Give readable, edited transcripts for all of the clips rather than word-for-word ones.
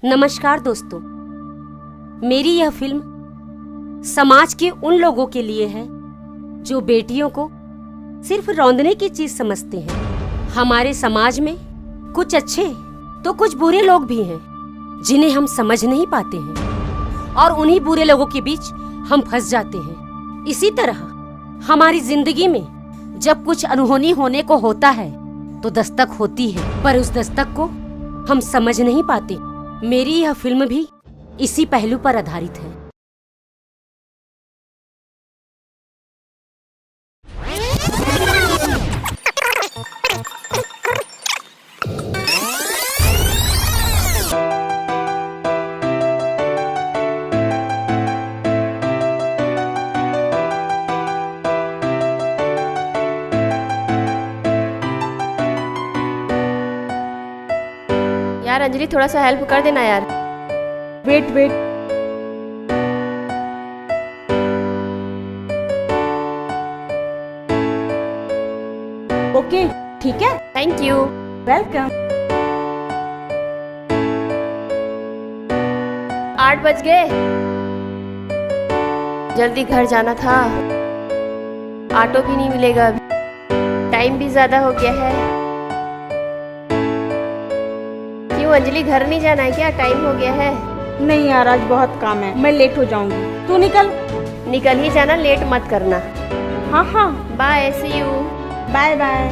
नमस्कार दोस्तों, मेरी यह फिल्म समाज के उन लोगों के लिए है जो बेटियों को सिर्फ रौंदने की चीज समझते हैं। हमारे समाज में कुछ अच्छे तो कुछ बुरे लोग भी हैं जिन्हें हम समझ नहीं पाते हैं और उन्हीं बुरे लोगों के बीच हम फंस जाते हैं। इसी तरह हमारी जिंदगी में जब कुछ अनहोनी होने को होता है तो दस्तक होती है, पर उस दस्तक को हम समझ नहीं पाते। मेरी यह फिल्म भी इसी पहलू पर आधारित है। यार अंजलि, थोड़ा सा हेल्प कर देना यार। वेट वेट, ओके ठीक है, थैंक यू। वेलकम। 8 बज गए, जल्दी घर जाना था। ऑटो भी नहीं मिलेगा अभी, टाइम भी ज्यादा हो गया है। क्यों अंजलि, घर नहीं जाना है क्या? टाइम हो गया है। नहीं यार, आज बहुत काम है, मैं लेट हो जाऊंगी। तू निकल। निकल ही जाना, लेट मत करना। हाँ हाँ, bye, see you. Bye bye.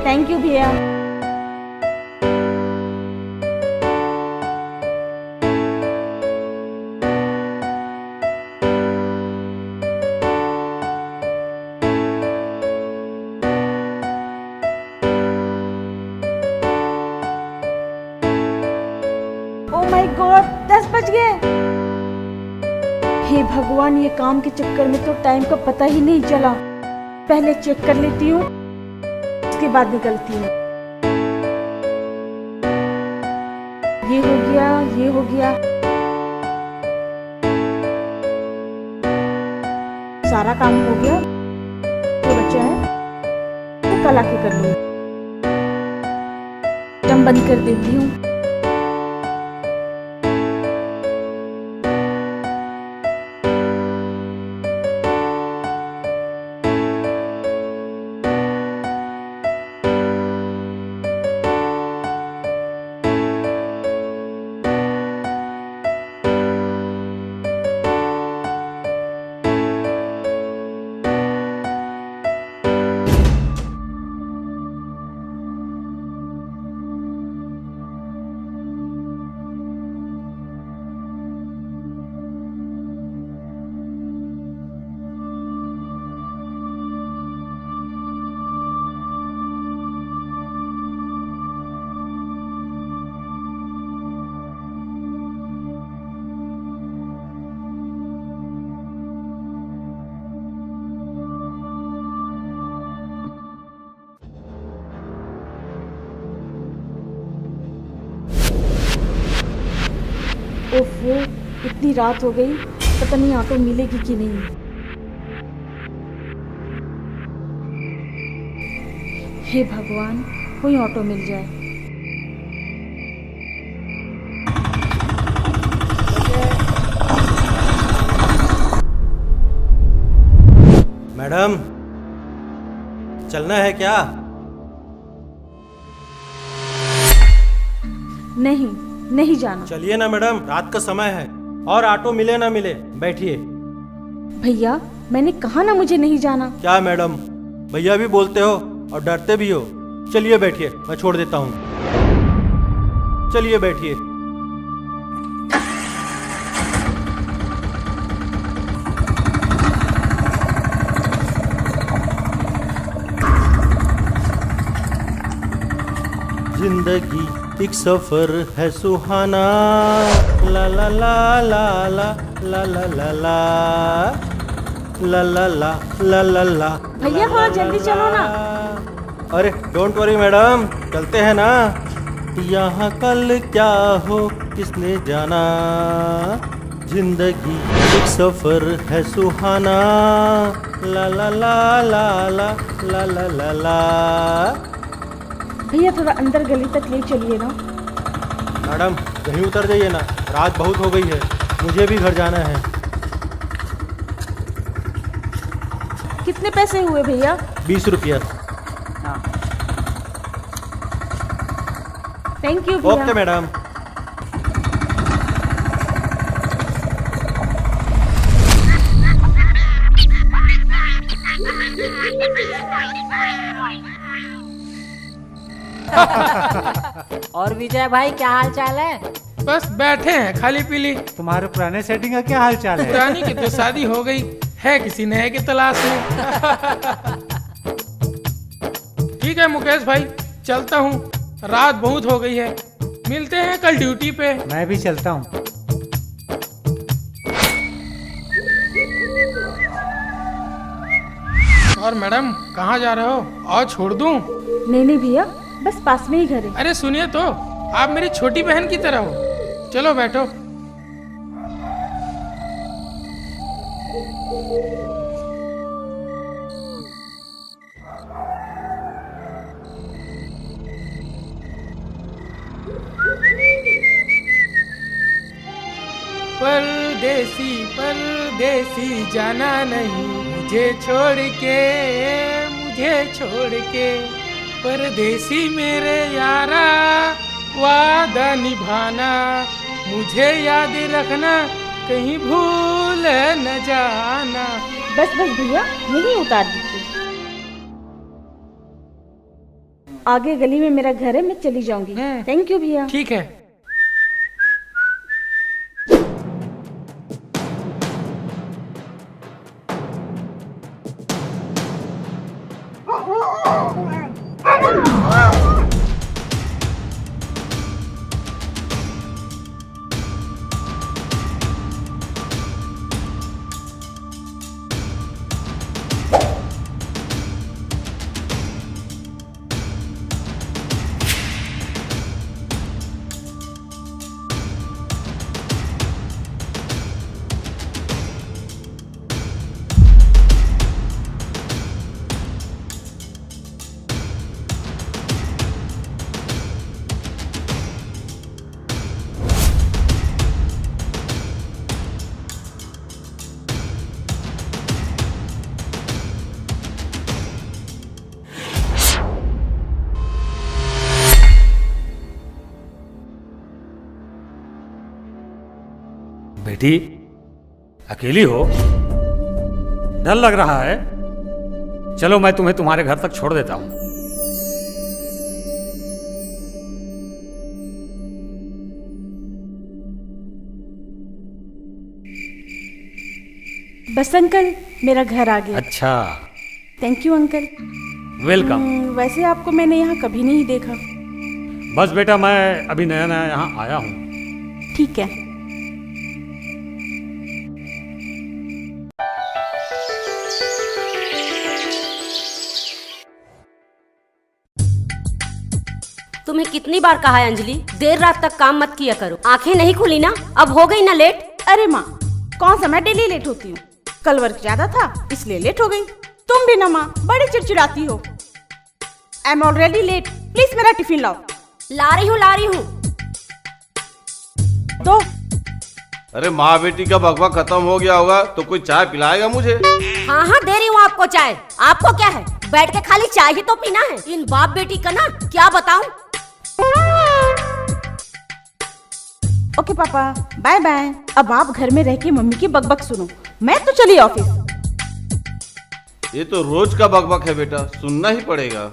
Thank you भैया। ओह माय गॉड, 10 बज गए। हे भगवान, ये काम के चक्कर में तो टाइम का पता ही नहीं चला। पहले चेक कर लेती हूँ, उसके बाद निकलती हूँ। ये हो गया, ये हो गया, सारा काम हो गया। जो बचा है तो कल आके कर लूँगी। दम बंद कर देती हूँ। ओफो, इतनी रात हो गई, पता नहीं ऑटो मिलेगी कि नहीं। हे भगवान, कोई ऑटो मिल जाए। मैडम, चलना है क्या? नहीं, नहीं जाना। चलिए ना मैडम, रात का समय है और ऑटो मिले ना मिले, बैठिए। भैया, मैंने कहा ना मुझे नहीं जाना। क्या मैडम, भैया भी बोलते हो और डरते भी हो। चलिए बैठिए, मैं छोड़ देता हूँ। चलिए बैठिए। जिंदगी एक सफर है सुहाना, ला ला ला ला ला ला ला ला ला ला ला ला ला ला ला। भैया थोड़ा जल्दी चलो ना। अरे डोंट वरी मैडम, चलते हैं ना। यहाँ कल क्या हो किसने जाना, जिंदगी एक सफर है सुहाना, ला ला ला ला ला ला ला ला ला। भैया थोड़ा अंदर गली तक ले चलिए ना। मैडम यहीं उतर जाइए ना, रात बहुत हो गई है, मुझे भी घर जाना है। कितने पैसे हुए भैया? 20 रुपया। थैंक यू भैया। Okay madam. और विजय भाई क्या हाल चाल है? बस बैठे हैं खाली पीली। तुम्हारे पुराने सेटिंग का क्या हाल चाल है? पुरानी की तो शादी हो गई है, किसी नए की तलाश में। ठीक है मुकेश भाई, चलता हूँ, रात बहुत हो गई है, मिलते हैं कल ड्यूटी पे। मैं भी चलता हूँ। और मैडम कहाँ जा रहे हो, और छोड़ दूँ? नहीं नहीं भैया, बस पास में ही घर है। अरे सुनिए तो, आप मेरी छोटी बहन की तरह हो, चलो बैठो। परदेसी परदेसी जाना नहीं मुझे छोड़ के, मुझे छोड़ के। परदेसी मेरे यारा वादा निभाना, मुझे याद रखना कहीं भूल न जाना। बस बस भैया, यहीं उतार दीजिए। आगे गली में मेरा घर है, मैं चली जाऊंगी। थैंक यू भैया। ठीक है। बेटी अकेली हो, डर लग रहा है। चलो मैं तुम्हें तुम्हारे घर तक छोड़ देता हूं। बस अंकल, मेरा घर आ गया। अच्छा, थैंक यू अंकल। वेलकम। वैसे आपको मैंने यहाँ कभी नहीं देखा। बस बेटा, मैं अभी नया नया यहाँ आया हूँ। ठीक है। तुम्हें कितनी बार कहा है अंजलि, देर रात तक काम मत किया करो। आंखें नहीं खुली ना, अब हो गई ना लेट। अरे माँ, कौन सा मैं डेली लेट होती हूँ? कल वर्क ज्यादा था इसलिए लेट हो गई। तुम भी ना माँ, बड़ी चिड़चिड़ाती हो। I am already late, please मेरा टिफिन लाओ। ला रही हूँ। दो। अरे माँ बेटी का बकवा खत्म हो गया होगा तो कोई चाय पिलाएगा मुझे? हाँ दे रही हूँ आपको चाय। आपको क्या है, बैठ के खाली चाय ही तो पीना है। इन बाप बेटी का ना क्या बताऊं। ओके पापा, बाय बाय। अब आप घर में रह के मम्मी की बकबक सुनो, मैं तो चली ऑफिस। ये तो रोज का बकबक है बेटा, सुनना ही पड़ेगा।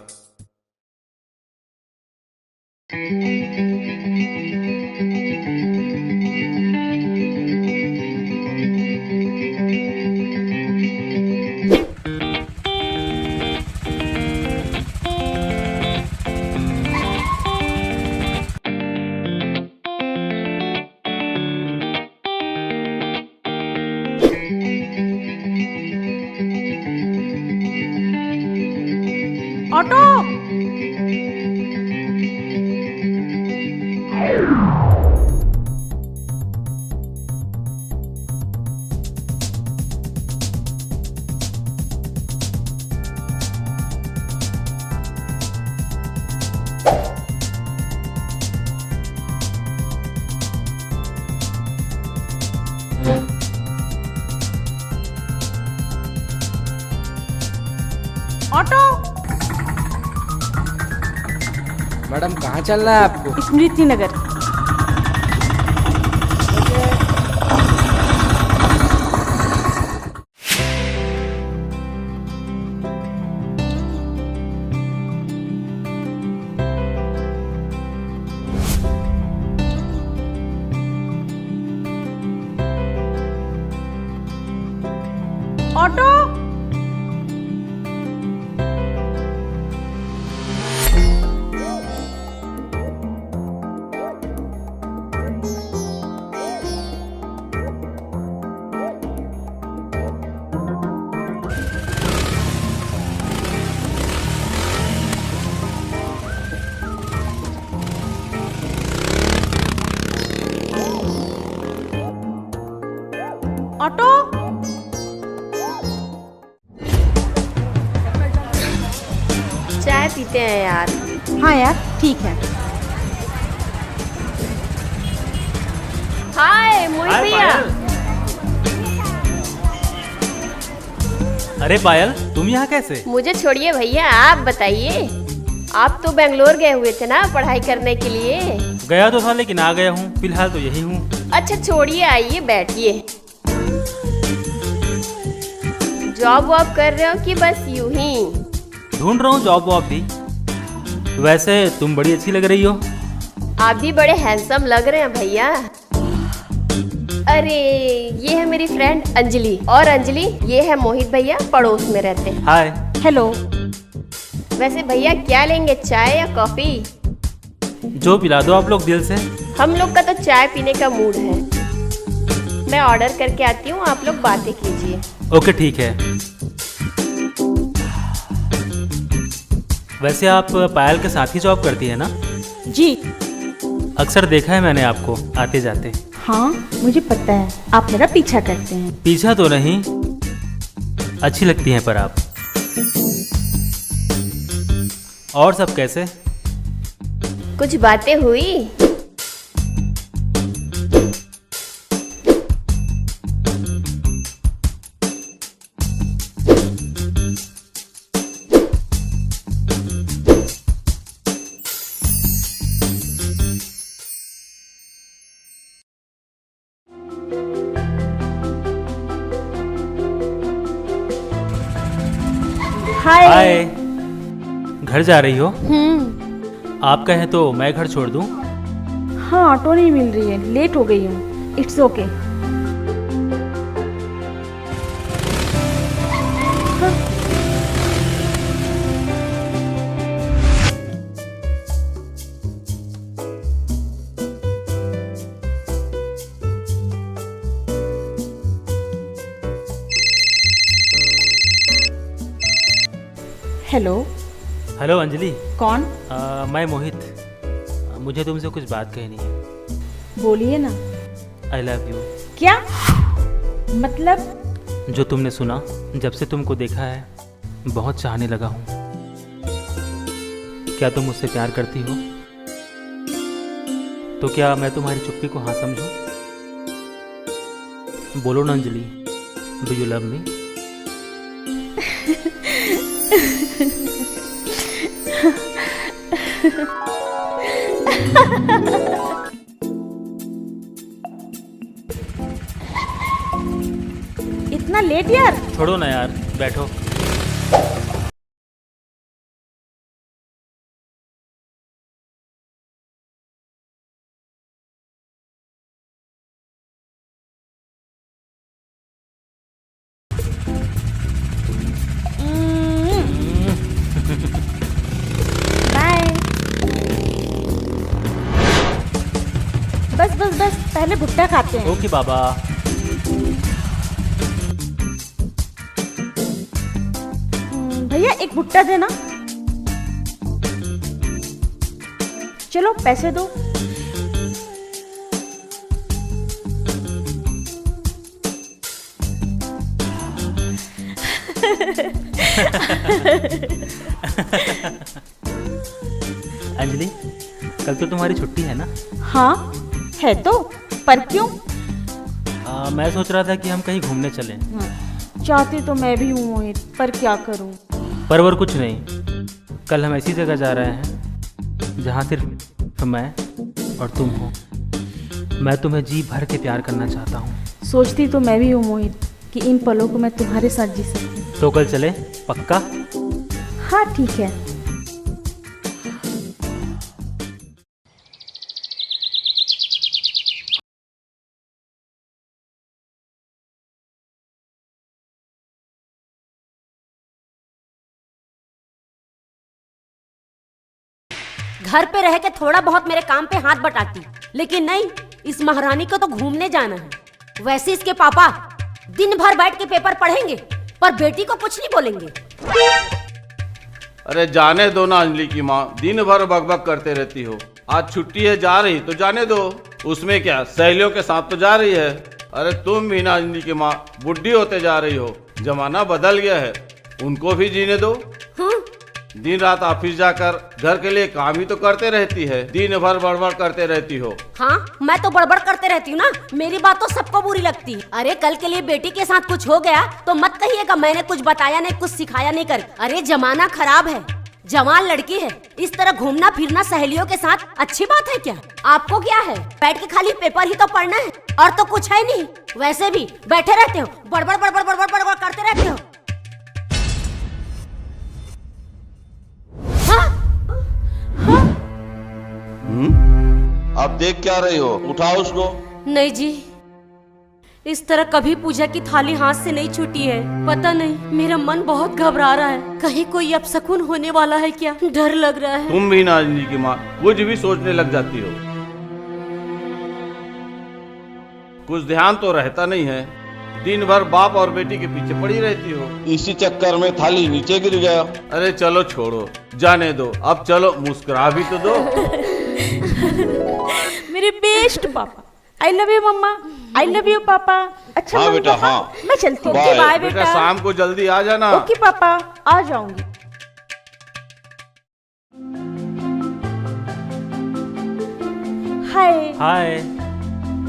ऑटो। ऑटो। मैडम कहाँ चल रहा है आपको? स्मृति नगर। ऑटो। ऑटो। चाय पीते हैं यार। हाँ यार ठीक है। हाय मोहित भैया। अरे पायल, तुम यहाँ कैसे? मुझे छोड़िए भैया, आप बताइए। आप तो बेंगलोर गए हुए थे ना पढ़ाई करने के लिए? गया तो था लेकिन आ गया हूँ, फिलहाल तो यही हूँ। अच्छा छोड़िए, आइए बैठिए। जॉब वॉब कर रहे हो कि बस यूं ही? ढूंढ रहा हूँ जॉब वॉब भी। वैसे तुम बड़ी अच्छी लग रही हो। आप भी बड़े हैंडसम लग रहे हैं भैया। अरे ये है मेरी फ्रेंड अंजलि, और अंजलि ये है मोहित भैया, पड़ोस में रहते हैं। हाय। हेलो। वैसे भैया क्या लेंगे, चाय या कॉफी? जो पिला दो आप लोग दिल से। हम लोग का तो चाय पीने का मूड है। मैं ऑर्डर करके आती हूँ, आप लोग बातें कीजिए। ओके ठीक है। वैसे आप पायल के साथ ही जॉब करती है ना? जी अक्सर देखा है मैंने आपको आते जाते। हाँ मुझे पता है, आप मेरा पीछा करते हैं। पीछा तो नहीं, अच्छी लगती हैं पर आप। और सब कैसे? कुछ बातें हुई? हाय। घर जा रही हो? आप कहें तो मैं घर छोड़ दूं? हाँ ऑटो नहीं मिल रही है, लेट हो गई हूँ। It's okay. Hello. Hello Anjali. कौन? मैं मोहित। मुझे तुमसे कुछ बात कहनी है। बोलिए ना। आई लव यू। क्या मतलब? जो तुमने सुना, जब से तुमको देखा है बहुत चाहने लगा हूँ। क्या तुम मुझसे प्यार करती हो? तो क्या मैं तुम्हारी चुप्पी को हाँ समझूं? बोलो ना Anjali, do you love me? इतना लेट यार? छोड़ो ना यार, बैठो। बाय। बस बस बस, पहले भुट्टा खाते हैं। ओके बाबा। भैया एक भुट्टा देना। चलो पैसे दो। अंजलि, कल तो तुम्हारी छुट्टी है ना? हाँ है तो, पर क्यों? मैं सोच रहा था कि हम कहीं घूमने चलें। चाहती तो मैं भी हूँ मोहित, पर क्या करूँ? परवर कुछ नहीं, कल हम ऐसी जगह जा रहे हैं जहाँ सिर्फ मैं और तुम हो। मैं तुम्हें जी भर के प्यार करना चाहता हूँ। सोचती तो मैं भी हूँ मोहित कि इन पलों को मैं तुम्हारे साथ जी सकती। तो कल चले पक्का? हाँ ठीक है। घर पे रह के थोड़ा बहुत मेरे काम पे हाथ बटाती, लेकिन नहीं, इस महारानी को तो घूमने जाना है। वैसे इसके पापा दिन भर बैठ के पेपर पढ़ेंगे पर बेटी को कुछ नहीं बोलेंगे। अरे जाने दो ना अंजलि की माँ, दिन भर बकबक करते रहती हो। आज छुट्टी है, जा रही तो जाने दो, उसमें क्या, सहेलियों के साथ तो जा रही है। अरे तुम भी ना अंजलि की माँ बुढ़ी होते जा रही हो, जमाना बदल गया है, उनको भी जीने दो। दिन रात ऑफिस जाकर घर के लिए काम ही तो करते रहती है, दिन भर बड़बड़ करते रहती हो। हाँ, मैं तो बड़बड़ करते रहती हूँ ना, मेरी बात तो सबको बुरी लगती है। अरे कल के लिए बेटी के साथ कुछ हो गया तो मत कहिएगा मैंने कुछ बताया नहीं, कुछ सिखाया नहीं कर। अरे जमाना खराब है, जवान लड़की है, इस तरह घूमना फिरना सहेलियों के साथ अच्छी बात है क्या? आपको क्या है, बैठ के खाली पेपर ही तो पढ़ना है और तो कुछ है नहीं। वैसे भी बैठे रहते हो, बड़बड़ बड़बड़ बड़बड़ बड़बड़ करते रहते हो। अब देख क्या रही हो, उठाओ उसको। नहीं जी, इस तरह कभी पूजा की थाली हाथ से नहीं छूटी है। पता नहीं, मेरा मन बहुत घबरा रहा है, कहीं कोई अपशकुन होने वाला है क्या, डर लग रहा है। तुम भी ना अंजलि की माँ कुछ भी सोचने लग जाती हो, कुछ ध्यान तो रहता नहीं है, दिन भर बाप और बेटी के पीछे पड़ी रहती हो। इसी चक्कर में थाली नीचे गिर गया। अरे चलो छोड़ो, जाने दो, अब चलो मुस्कुरा भी तो दो। मेरे बेस्ट पापा, आई लव यू मम्मा, आई लव यू पापा। अच्छा हाँ मम्मा, बेटा, हाँ। मैं चलती हूँ। बाय। बाय बेटा बेटा। शाम को जल्दी आ जाना। ओके पापा, आ जाऊंगी। हाय। हाय।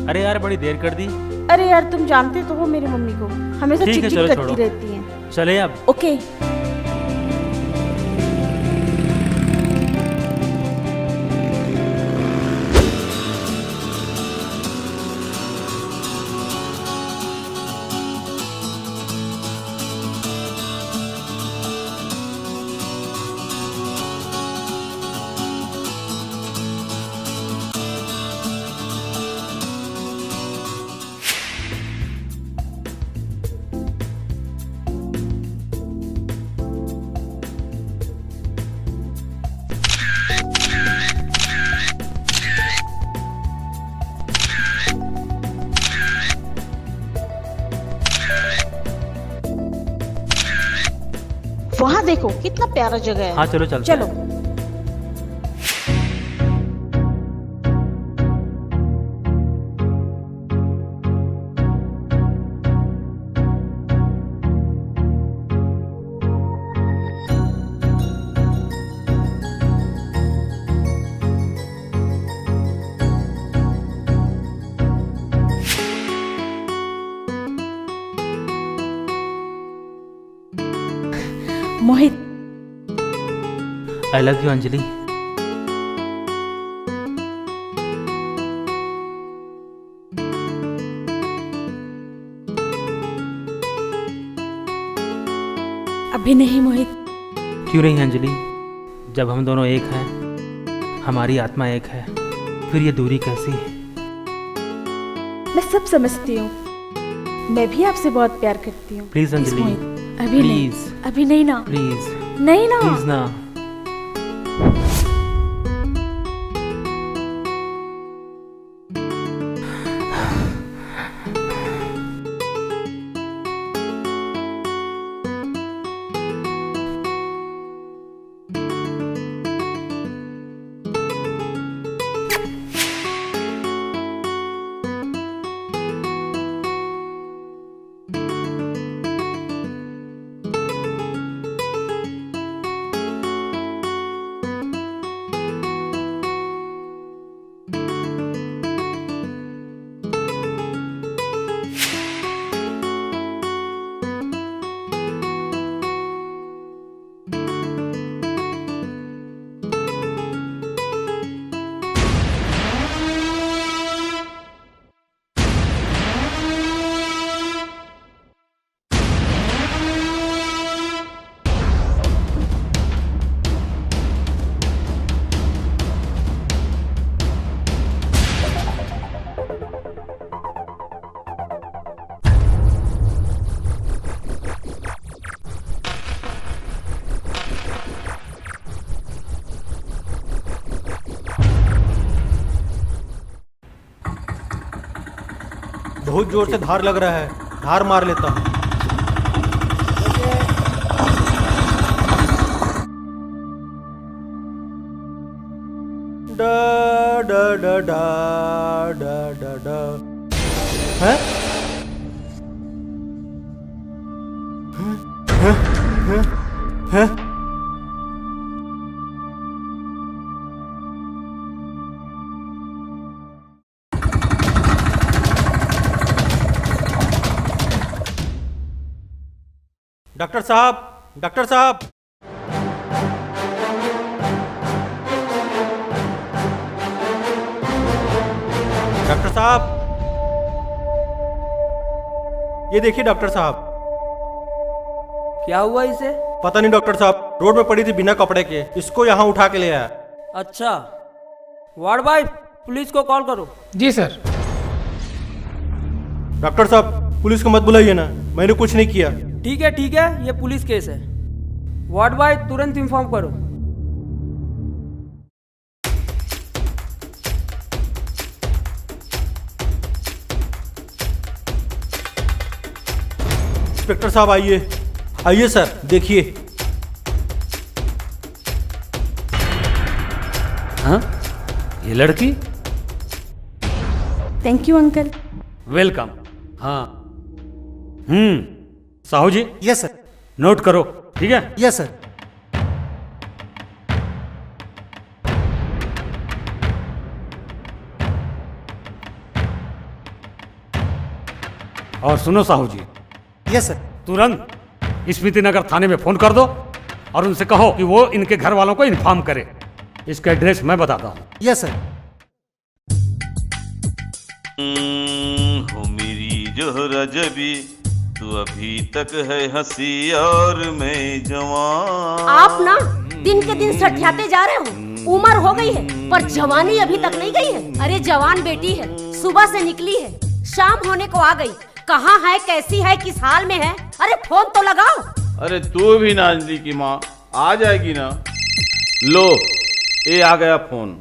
अरे यार बड़ी देर कर दी। अरे यार तुम जानते तो हो मेरी मम्मी को, हमेशा ठीक है, चिक चलो चिक छोड़ो। करती रहती हैं। चले अब। ओके। वहाँ देखो कितना प्यारा जगह है। हाँ चलो चलते चलो। हैं। मोहित, आई लव यू अंजलि। अभी नहीं मोहित। क्यों नहीं अंजलि, जब हम दोनों एक हैं, हमारी आत्मा एक है, फिर ये दूरी कैसी? मैं सब समझती हूँ, मैं भी आपसे बहुत प्यार करती हूँ। प्लीज अंजलि, अभी नहीं, प्लीज अभी नहीं ना, प्लीज नहीं ना, प्लीज ना। बहुत जोर से धार लग रहा है, धार मार लेता हूँ। डा डा डा डा डा डा डा। हैं? हैं? हैं? हैं? डॉक्टर साहब, डॉक्टर साहब, डॉक्टर साहब, ये देखिए डॉक्टर साहब। क्या हुआ इसे? पता नहीं डॉक्टर साहब, रोड में पड़ी थी बिना कपड़े के, इसको यहाँ उठा के ले आया। अच्छा, वार्ड बॉय पुलिस को कॉल करो। जी सर। डॉक्टर साहब, पुलिस को मत बुलाइए ना, मैंने कुछ नहीं किया। ठीक है, ये पुलिस केस है। वार्ड बॉय तुरंत इन्फॉर्म करो। इंस्पेक्टर साहब आइए, आइए सर, देखिए। हाँ, ये लड़की। Thank you uncle. वेलकम। हाँ। Sahu ji. Yes sir. Note करो, ठीक है? Yes sir. और सुनो साहू जी। Yes sir. तुरंत स्मृति नगर थाने में फोन कर दो और उनसे कहो कि वो इनके घर वालों को इन्फॉर्म करे। इसका एड्रेस मैं बताता हूँ। Yes sir. हो मेरी जोहरा जबी, तू अभी तक है हंसी और मैं जवान। आप ना दिन के दिन सठियाते जा रहे हो। उम्र हो गई है पर जवानी अभी तक नहीं गई है। अरे जवान बेटी है, सुबह से निकली है, शाम होने को आ गई। कहाँ है, कैसी है, किस हाल में है? अरे फोन तो लगाओ। अरे तू भी ना अंजलि की माँ आ जाएगी ना। लो, ये आ गया फोन।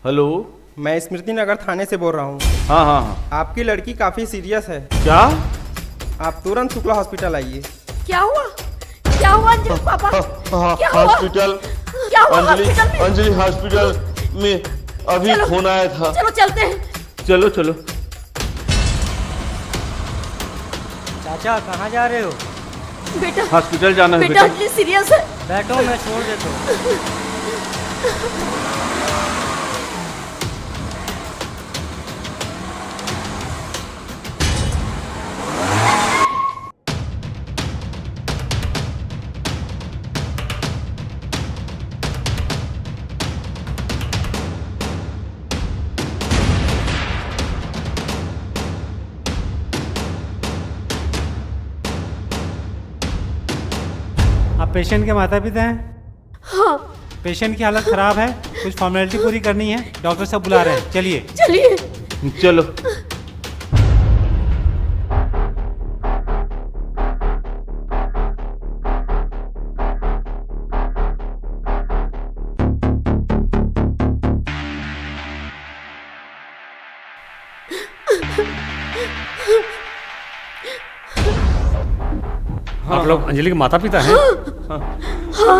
हेलो, मैं स्मृति नगर थाने से बोल रहा हूँ। हाँ हाँ हाँ। आपकी लड़की काफी सीरियस है। क्या? आप तुरंत शुक्ला हॉस्पिटल आइए। क्या हुआ? क्या हुआ अंजलि पापा? क्या हुआ? हॉस्पिटल। क्या हुआ अंजलि, हॉस्पिटल में? अंजलि हॉस्पिटल में अभी फोन आया था। चलो चलते हैं। चलो चलो। चाचा कहाँ जा रहे हो? बेटा हॉस्पिटल जाना है बेटा। अंजलि सीरियस है। बैठो, मैं छोड़ देता हूँ। आप पेशेंट के माता पिता हैं? हाँ। पेशेंट की हालत खराब है, कुछ फॉर्मेलिटी पूरी करनी है, डॉक्टर साहब बुला रहे हैं, चलिए। चलिए। चलो। आप लोग अंजलि के माता पिता हैं?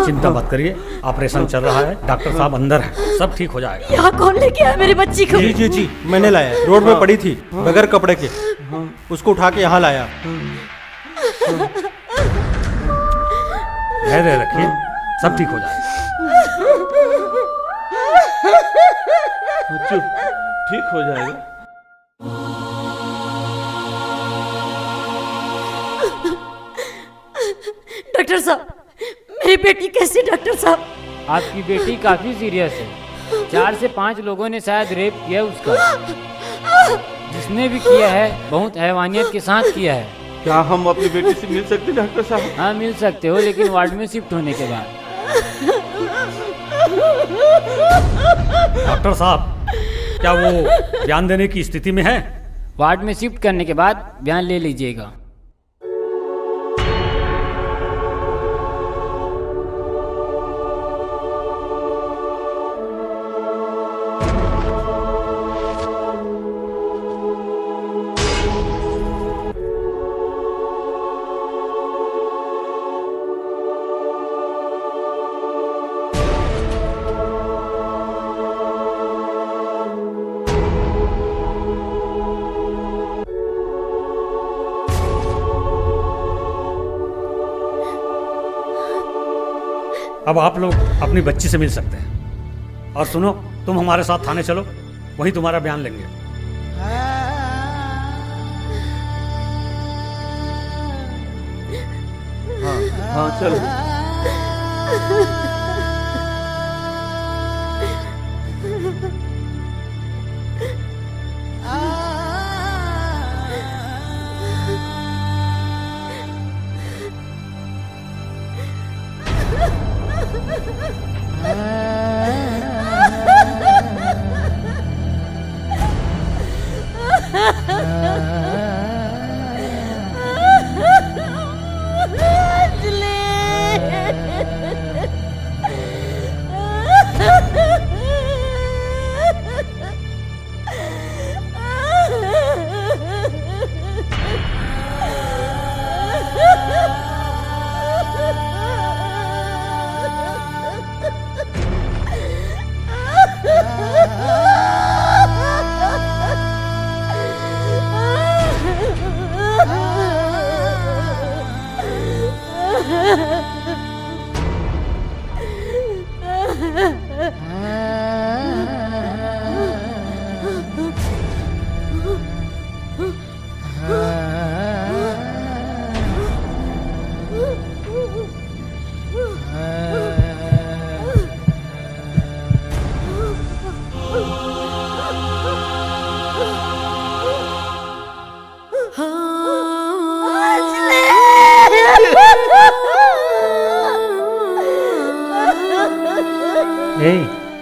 चिंता मत करिए, ऑपरेशन चल रहा है, डॉक्टर साहब अंदर हैं, सब ठीक हो जाएगा। यहाँ कौन लेके आया मेरी बच्ची को? जी जी जी, मैंने लाया। रोड में पड़ी थी बगैर कपड़े के, उसको उठा के यहाँ लाया। धैर्य रखिए, सब ठीक हो जाएगा। चुप, ठीक हो जाएगा। डॉक्टर साहब, मेरी बेटी कैसी? डॉक्टर साहब, आपकी बेटी काफी सीरियस है। 4 से 5 लोगों ने शायद रेप किया उसका। जिसने भी किया है बहुत हैवानियत के साथ किया है। क्या हम अपनी बेटी से मिल सकते हैं डॉक्टर साहब? हाँ मिल सकते हो, लेकिन वार्ड में शिफ्ट होने के बाद। डॉक्टर साहब, क्या वो बयान देने की स्थिति में है? वार्ड में शिफ्ट करने के बाद बयान ले लीजिएगा। अब आप लोग अपनी बच्ची से मिल सकते हैं। और सुनो, तुम हमारे साथ थाने चलो, वहीं तुम्हारा बयान लेंगे। हाँ चलो।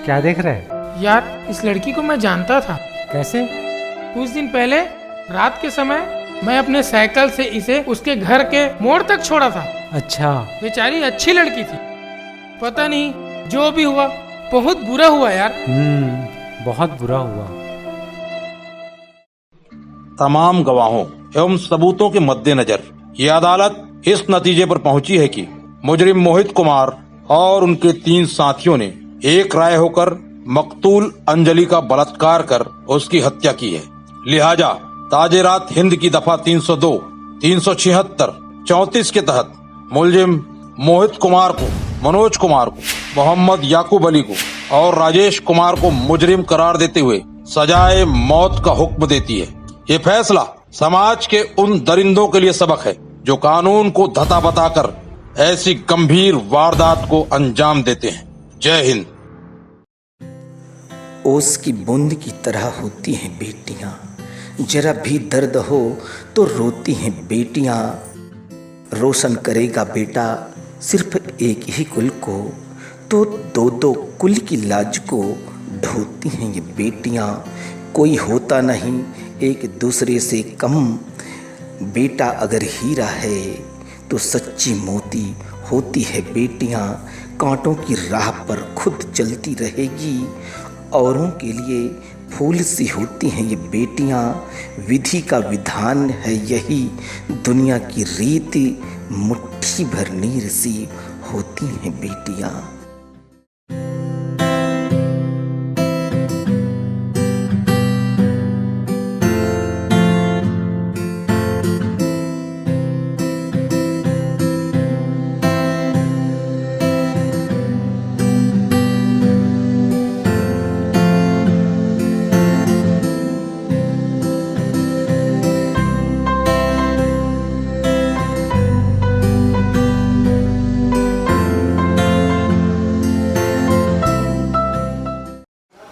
क्या देख रहे हैं? यार, इस लड़की को मैं जानता था। कैसे? कुछ दिन पहले रात के समय मैं अपने साइकिल से इसे उसके घर के मोड़ तक छोड़ा था। अच्छा। बेचारी अच्छी लड़की थी। पता नहीं जो भी हुआ, बहुत बुरा हुआ यार। बहुत बुरा हुआ। तमाम गवाहों एवं सबूतों के मद्देनजर ये अदालत इस नतीजे पर पहुंची है कि मुजरिम मोहित कुमार और उनके 3 साथियों ने एक राय होकर मकतूल अंजलि का बलात्कार कर उसकी हत्या की है। लिहाजा ताजेरात हिंद की दफा 302, 376, 34 के तहत मुलजिम मोहित कुमार को, मनोज कुमार को, मोहम्मद याकूब अली को और राजेश कुमार को मुजरिम करार देते हुए सजाए मौत का हुक्म देती है। ये फैसला समाज के उन दरिंदों के लिए सबक है जो कानून को धता बताकर ऐसी गंभीर वारदात को अंजाम देते हैं। जय हिंद। ओस की बूंद की तरह होती हैं बेटियां, जरा भी दर्द हो तो रोती हैं बेटियां। रोशन करेगा बेटा सिर्फ एक ही कुल को, तो 2-2 कुल की लाज को ढोती हैं ये बेटियां। कोई होता नहीं एक दूसरे से कम, बेटा अगर हीरा है तो सच्ची मोती होती है बेटियां। कांटों की राह पर खुद चलती रहेगी, औरों के लिए फूल सी होती हैं ये बेटियां। विधि का विधान है यही, दुनिया की रीति मुट्ठी भर नीर सी होती हैं बेटियां।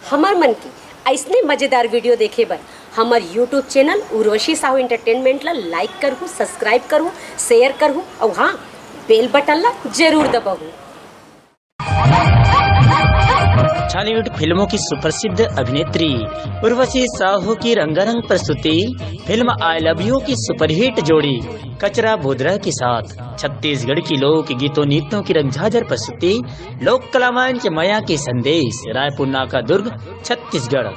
हमार मन की ऐसने मजेदार वीडियो देखे बर हमार YouTube channel Urvashi Sahu entertainment ला लाइक करहूँ, सब्सक्राइब करहूँ, शेयर करहूँ और हाँ, बेल बटन ला जरूर दबाऊँ। बॉलीवुड फिल्मों की सुप्रसिद्ध अभिनेत्री उर्वशी साहू की रंगारंग प्रस्तुति फिल्म आई लव यू की सुपरहिट जोड़ी कचरा बोधरा के साथ छत्तीसगढ़ की लोक गीतों नृत्यों की रंगझाझर प्रस्तुति लोक कला मंच माया के संदेश, रायपुर नाका दुर्ग, छत्तीसगढ़।